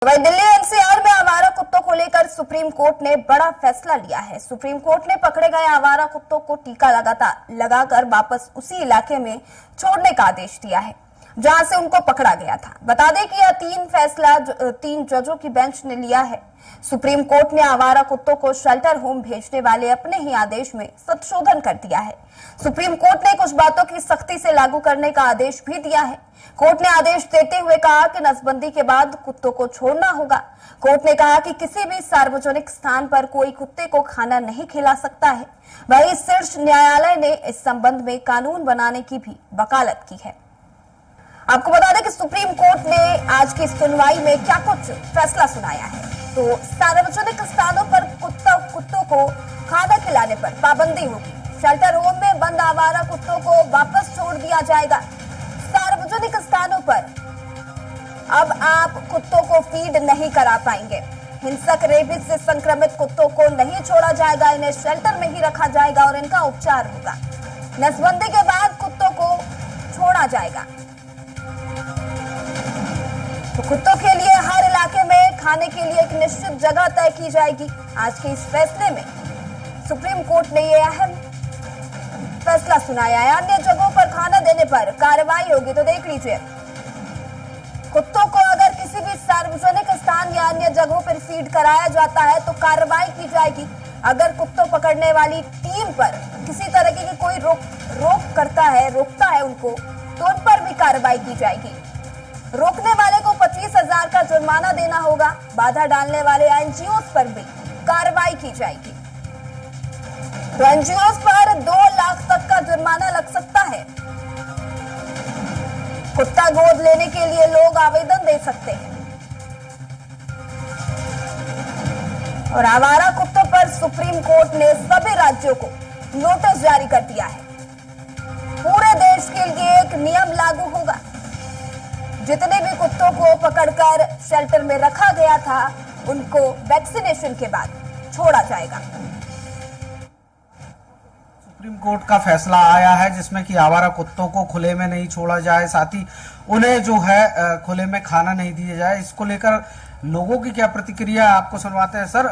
वहीं दिल्ली एनसीआर में आवारा कुत्तों को लेकर सुप्रीम कोर्ट ने बड़ा फैसला लिया है। सुप्रीम कोर्ट ने पकड़े गए आवारा कुत्तों को टीका लगाकर वापस उसी इलाके में छोड़ने का आदेश दिया है जहां से उनको पकड़ा गया था। बता दें कि यह तीन जजों की बेंच ने लिया है। सुप्रीम कोर्ट ने आवारा कुत्तों को शेल्टर होम भेजने वाले अपने ही आदेश में संशोधन कर दिया है। सुप्रीम कोर्ट ने कुछ बातों की सख्ती से लागू करने का आदेश भी दिया है। कोर्ट ने आदेश देते हुए कहा कि नसबंदी के बाद कुत्तों को छोड़ना होगा। कोर्ट ने कहा कि किसी भी सार्वजनिक स्थान पर कोई कुत्ते को खाना नहीं खिला सकता है। वहीं शीर्ष न्यायालय ने इस संबंध में कानून बनाने की भी वकालत की है। आपको बता दें कि सुप्रीम कोर्ट ने आज की सुनवाई में क्या कुछ फैसला सुनाया है। तो सार्वजनिक स्थानों पर कुत्तों को खाना खिलाने पर पाबंदी होगी। शेल्टर होम में बंद आवारा कुत्तों को वापस छोड़ दिया जाएगा। सार्वजनिक स्थानों पर अब आप कुत्तों को फीड नहीं करा पाएंगे। हिंसक रेबीज से संक्रमित कुत्तों को नहीं छोड़ा जाएगा। इन्हें शेल्टर में ही रखा जाएगा और इनका उपचार होगा। नसबंदी के बाद कुत्तों को छोड़ा जाएगा। तो कुत्तों के लिए हर इलाके में खाने के लिए एक निश्चित जगह तय की जाएगी। आज के इस फैसले में सुप्रीम कोर्ट ने यह अहम फैसला सुनाया है। अन्य जगहों पर खाना देने पर कार्रवाई होगी। तो देख लीजिए, कुत्तों को अगर किसी भी सार्वजनिक स्थान या अन्य जगहों पर फीड कराया जाता है तो कार्रवाई की जाएगी। अगर कुत्तों पकड़ने वाली टीम पर किसी तरह की कोई रोकता है उनको, तो उन पर भी कार्रवाई की जाएगी। रोकने वाले को 25,000 का जुर्माना देना होगा। बाधा डालने वाले एनजीओ पर भी कार्रवाई की जाएगी। तो एनजीओ पर 2 लाख तक का जुर्माना लग सकता है। कुत्ता गोद लेने के लिए लोग आवेदन दे सकते हैं। और आवारा कुत्तों पर सुप्रीम कोर्ट ने सभी राज्यों को नोटिस जारी कर दिया है। पूरे देश के लिए एक नियम लागू होगा। जितने भी कुत्तों को पकड़कर शेल्टर में रखा गया था उनको वैक्सीनेशन के बाद छोड़ा जाएगा। सुप्रीम कोर्ट का फैसला आया है जिसमें कि आवारा कुत्तों को खुले में नहीं छोड़ा जाए, साथ ही उन्हें जो है खुले में खाना नहीं दिया जाए। इसको लेकर लोगों की क्या प्रतिक्रिया है आपको सुनवाते हैं। सर,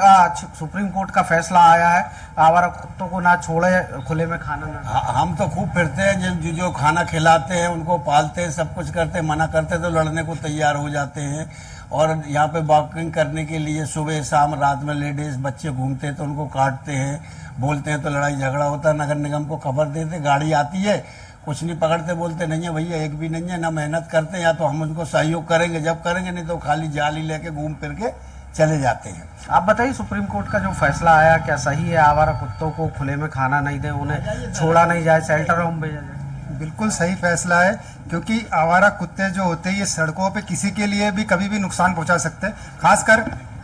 सुप्रीम कोर्ट का फैसला आया है, आवारा कुत्तों को ना छोड़े, खुले में खाना ना। हम तो खूब फिरते हैं, जो खाना खिलाते हैं उनको पालते हैं, सब कुछ करते हैं। मना करते हैं तो लड़ने को तैयार हो जाते हैं। और यहाँ पे वॉकिंग करने के लिए सुबह शाम रात में लेडीज बच्चे घूमते हैं तो उनको काटते हैं, बोलते हैं तो लड़ाई झगड़ा होता है। नगर निगम को खबर देते, गाड़ी आती है, कुछ नहीं पकड़ते, बोलते नहीं है भैया, एक भी नहीं है, ना मेहनत करते हैं, या तो हम उनको सहयोग करेंगे जब करेंगे, नहीं तो खाली जाली लेके घूम फिर के चले जाते हैं। आप बताइए, सुप्रीम कोर्ट का जो फैसला आया क्या सही है? आवारा कुत्तों को खुले में खाना नहीं दे, उन्हें छोड़ा नहीं जाए, शेल्टर होम भेजा जाए? बिल्कुल सही फैसला है, क्योंकि आवारा कुत्ते जो होते हैं ये सड़कों पे किसी के लिए भी कभी भी नुकसान पहुंचा सकते हैं।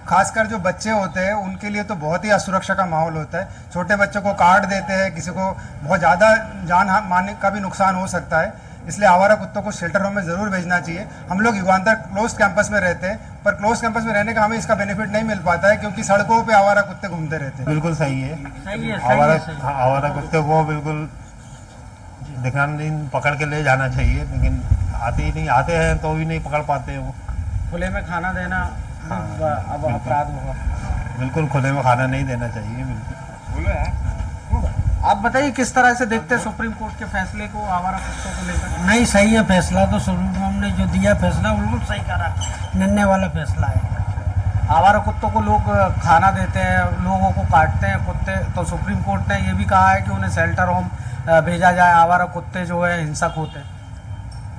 खासकर जो बच्चे होते हैं उनके लिए तो बहुत ही असुरक्षा का माहौल होता है। छोटे बच्चों को काट देते हैं, किसी को बहुत ज़्यादा जान मारने का भी नुकसान हो सकता है। इसलिए आवारा कुत्तों को शेल्टर होम में ज़रूर भेजना चाहिए। हम लोग युगांतर क्लोज कैंपस में रहते हैं, पर क्लोज कैंपस में रहने का हमें इसका बेनिफिट नहीं मिल पाता है क्योंकि सड़कों पे आवारा कुत्ते घूमते रहते हैं। बिल्कुल सही है। आवारा कुत्ते को बिल्कुल पकड़ के ले जाना चाहिए, लेकिन आते हैं तो भी नहीं पकड़ पाते। वो खुले में खाना देना अब अपराध होगा। बिल्कुल खुले में खाना नहीं देना चाहिए। बिल्कुल। आप बताइए किस तरह से देखते हैं सुप्रीम कोर्ट के फैसले को आवारा कुत्तों को लेकर? नहीं, सही है फैसला। तो सुप्रीम कोर्ट ने जो दिया फैसला बिल्कुल सही करा, निर्णय वाला फैसला है। आवारा कुत्तों को लोग खाना देते हैं, लोगों को काटते हैं कुत्ते, तो सुप्रीम कोर्ट ने ये भी कहा है कि उन्हें शेल्टर होम भेजा जाए। आवारा कुत्ते जो है हिंसक होते हैं।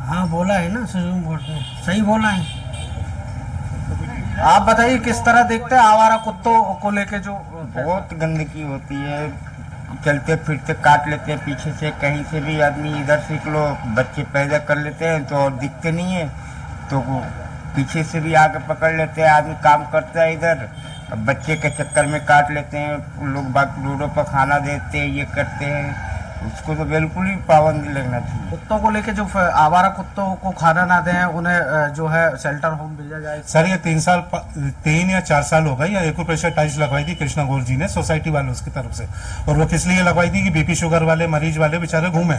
हाँ, बोला है ना सुप्रीम कोर्ट ने, सही बोला है। आप बताइए किस तरह देखते हैं आवारा कुत्तों को लेके? जो बहुत गंदगी होती है, चलते फिरते काट लेते हैं पीछे से, कहीं से भी आदमी इधर से लो बच्चे पैदा कर लेते हैं तो दिखते नहीं है, तो पीछे से भी आके पकड़ लेते हैं। आदमी काम करता है इधर, बच्चे के चक्कर में काट लेते हैं लोग। बाकी रोडों पर खाना देते हैं, ये करते हैं, उसको तो बिल्कुल ही पाबंदी लगना चाहिए। कुत्तों को लेके जो आवारा कुत्तों को खाना ना दें, उन्हें जो है शेल्टर होम भेजा जाए। सर, ये 3 या 4 साल हो गए, या एक्यूप्रेशर टाइल्स लगवाई थी कृष्णा गोल जी ने सोसाइटी वालों की तरफ से। और वो किस लिए लगवाई थी कि बीपी शुगर वाले मरीज वाले बेचारे घूमे।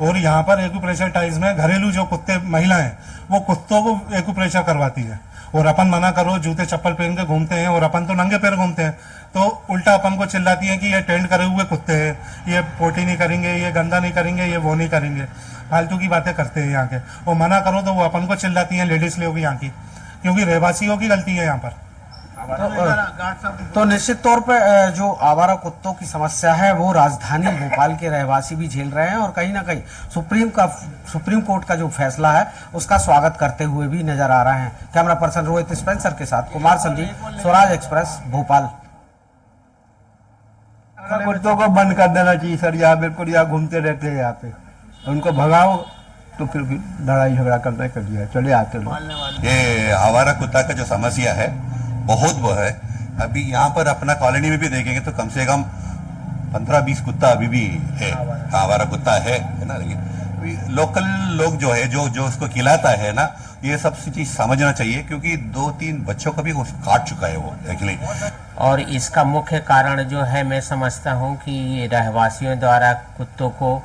और यहाँ पर एक्यूप्रेशर टाइल्स में घरेलू जो कुत्ते महिला हैं वो कुत्तों को एक्यूप्रेशर करवाती है और अपन मना करो, जूते चप्पल पहन के घूमते हैं और अपन तो नंगे पैर घूमते हैं, तो उल्टा अपन को चिल्लाती है कि ये टेंट करे हुए कुत्ते हैं, ये पोटी नहीं करेंगे, ये गंदा नहीं करेंगे, ये वो नहीं करेंगे, फालतू की बातें करते हैं यहाँ के। और मना करो तो वो अपन को चिल्लाती हैं, लेडीज लोग यहाँ की, क्योंकि रहवासियों की गलती है यहाँ पर। तो निश्चित तौर पे जो आवारा कुत्तों की समस्या है वो राजधानी भोपाल के रहवासी भी झेल रहे हैं और कहीं ना कहीं सुप्रीम कोर्ट का जो फैसला है उसका स्वागत करते हुए भी नजर आ रहे हैं। कैमरा पर्सन रोहित स्पेंसर के साथ कुमार संजीव, स्वराज एक्सप्रेस, भोपाल। कुत्तों को बंद कर देना चाहिए सर, यहाँ बिल्कुल यहाँ घूमते रहते हैं, यहाँ पे उनको भगाओ तो फिर लड़ाई झगड़ा करना कर दिया, चले आते लोग। ये आवारा कुत्ता का जो समस्या है बहुत वो है। अभी यहाँ पर अपना कॉलोनी में भी देखेंगे तो कम से कम 15-20 कुत्ता अभी भी है, आवारा कुत्ता है ना। लेकिन लोकल लोग जो है जो उसको खिलाता है ना, ये सब चीज समझना चाहिए, क्योंकि 2-3 बच्चों को भी काट चुका है वो एक्चुअली। और इसका मुख्य कारण जो है मैं समझता हूँ कि रहवासियों द्वारा कुत्तों को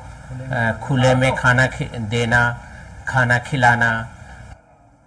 खुले में खाना देना, खाना खिलाना